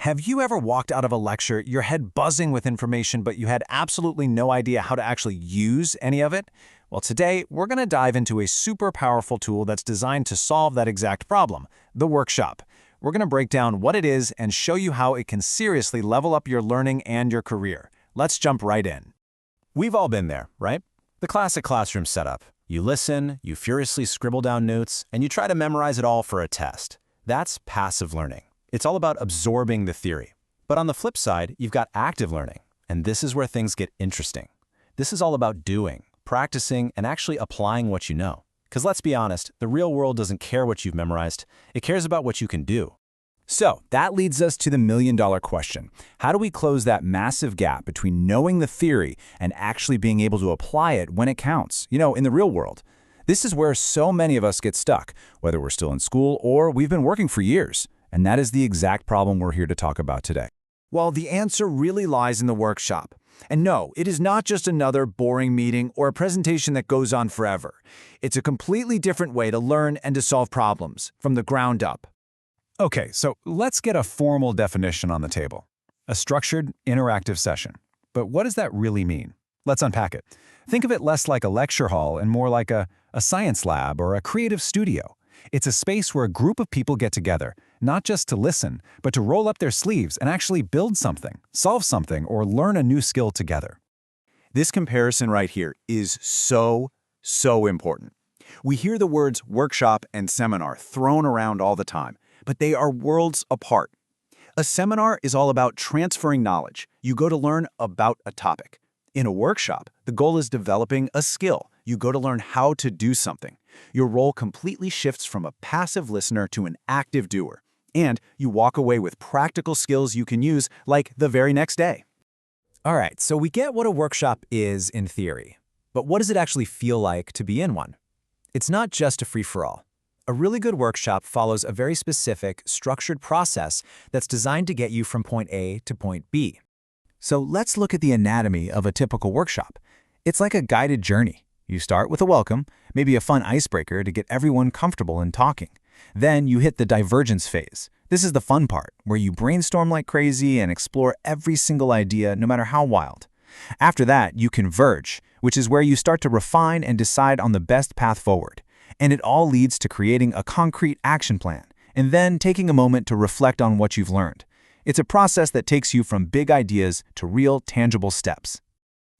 Have you ever walked out of a lecture, your head buzzing with information, but you had absolutely no idea how to actually use any of it? Well, today, we're going to dive into a super powerful tool that's designed to solve that exact problem, the workshop. We're going to break down what it is and show you how it can seriously level up your learning and your career. Let's jump right in. We've all been there, right? The classic classroom setup. You listen, you furiously scribble down notes, and you try to memorize it all for a test. That's passive learning. It's all about absorbing the theory. But on the flip side, you've got active learning, and this is where things get interesting. This is all about doing, practicing, and actually applying what you know. Because let's be honest, the real world doesn't care what you've memorized. It cares about what you can do. So that leads us to the million-dollar question. How do we close that massive gap between knowing the theory and actually being able to apply it when it counts, in the real world? This is where so many of us get stuck, whether we're still in school or we've been working for years. And that is the exact problem we're here to talk about today. Well, the answer really lies in the workshop. And no, it is not just another boring meeting or a presentation that goes on forever. It's a completely different way to learn and to solve problems from the ground up. Okay, so let's get a formal definition on the table. A structured, interactive session. But what does that really mean? Let's unpack it. Think of it less like a lecture hall and more like a science lab or a creative studio. It's a space where a group of people get together, not just to listen, but to roll up their sleeves and actually build something, solve something, or learn a new skill together. This comparison right here is so important. We hear the words workshop and seminar thrown around all the time, but they are worlds apart. A seminar is all about transferring knowledge. You go to learn about a topic. In a workshop, the goal is developing a skill. You go to learn how to do something. Your role completely shifts from a passive listener to an active doer. And you walk away with practical skills you can use like the very next day. All right, so we get what a workshop is in theory. But what does it actually feel like to be in one? It's not just a free-for-all. A really good workshop follows a very specific, structured process that's designed to get you from point A to point B. So let's look at the anatomy of a typical workshop. It's like a guided journey. You start with a welcome, maybe a fun icebreaker to get everyone comfortable in talking. Then you hit the divergence phase. This is the fun part, where you brainstorm like crazy and explore every single idea, no matter how wild. After that, you converge, which is where you start to refine and decide on the best path forward. And it all leads to creating a concrete action plan, and then taking a moment to reflect on what you've learned. It's a process that takes you from big ideas to real, tangible steps.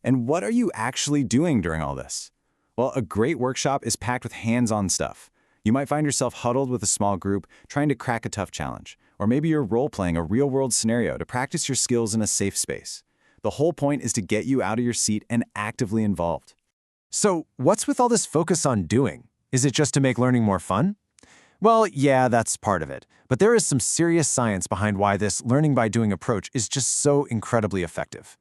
And what are you actually doing during all this? Well, a great workshop is packed with hands-on stuff. You might find yourself huddled with a small group trying to crack a tough challenge, or maybe you're role-playing a real-world scenario to practice your skills in a safe space. The whole point is to get you out of your seat and actively involved. So, what's with all this focus on doing? Is it just to make learning more fun? Well, yeah, that's part of it. But there is some serious science behind why this learning by doing approach is just so incredibly effective.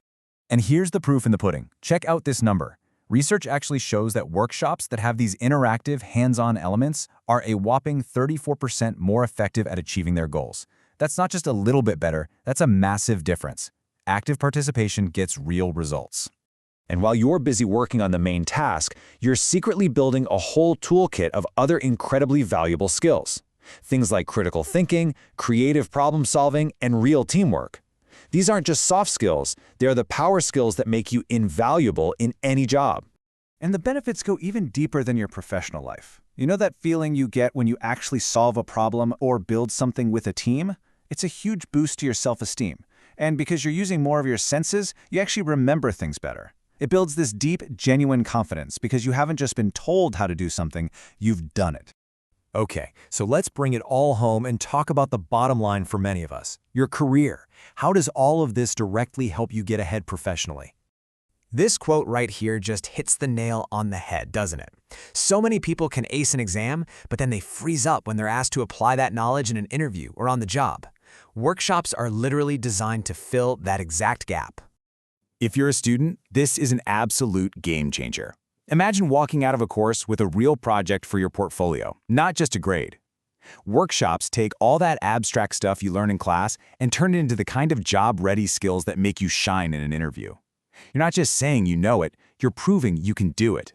And here's the proof in the pudding. Check out this number. Research actually shows that workshops that have these interactive, hands-on elements are a whopping 34% more effective at achieving their goals. That's not just a little bit better, that's a massive difference. Active participation gets real results. And while you're busy working on the main task, you're secretly building a whole toolkit of other incredibly valuable skills. Things like critical thinking, creative problem solving, and real teamwork. These aren't just soft skills, they are the power skills that make you invaluable in any job. And the benefits go even deeper than your professional life. You know that feeling you get when you actually solve a problem or build something with a team? It's a huge boost to your self-esteem. And because you're using more of your senses, you actually remember things better. It builds this deep, genuine confidence because you haven't just been told how to do something, you've done it. Okay, so let's bring it all home and talk about the bottom line for many of us, your career. How does all of this directly help you get ahead professionally? This quote right here just hits the nail on the head, doesn't it? So many people can ace an exam, but then they freeze up when they're asked to apply that knowledge in an interview or on the job. Workshops are literally designed to fill that exact gap. If you're a student, this is an absolute game changer. Imagine walking out of a course with a real project for your portfolio, not just a grade. Workshops take all that abstract stuff you learn in class and turn it into the kind of job-ready skills that make you shine in an interview. You're not just saying you know it, you're proving you can do it.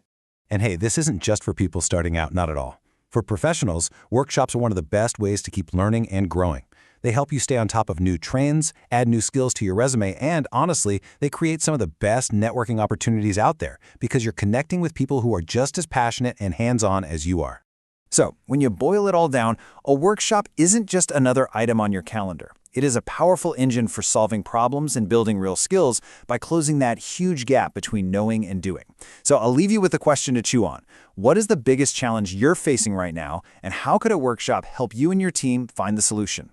And hey, this isn't just for people starting out, not at all. For professionals, workshops are one of the best ways to keep learning and growing. They help you stay on top of new trends, add new skills to your resume, and honestly, they create some of the best networking opportunities out there because you're connecting with people who are just as passionate and hands-on as you are. So, when you boil it all down, a workshop isn't just another item on your calendar. It is a powerful engine for solving problems and building real skills by closing that huge gap between knowing and doing. So I'll leave you with a question to chew on. What is the biggest challenge you're facing right now, and how could a workshop help you and your team find the solution?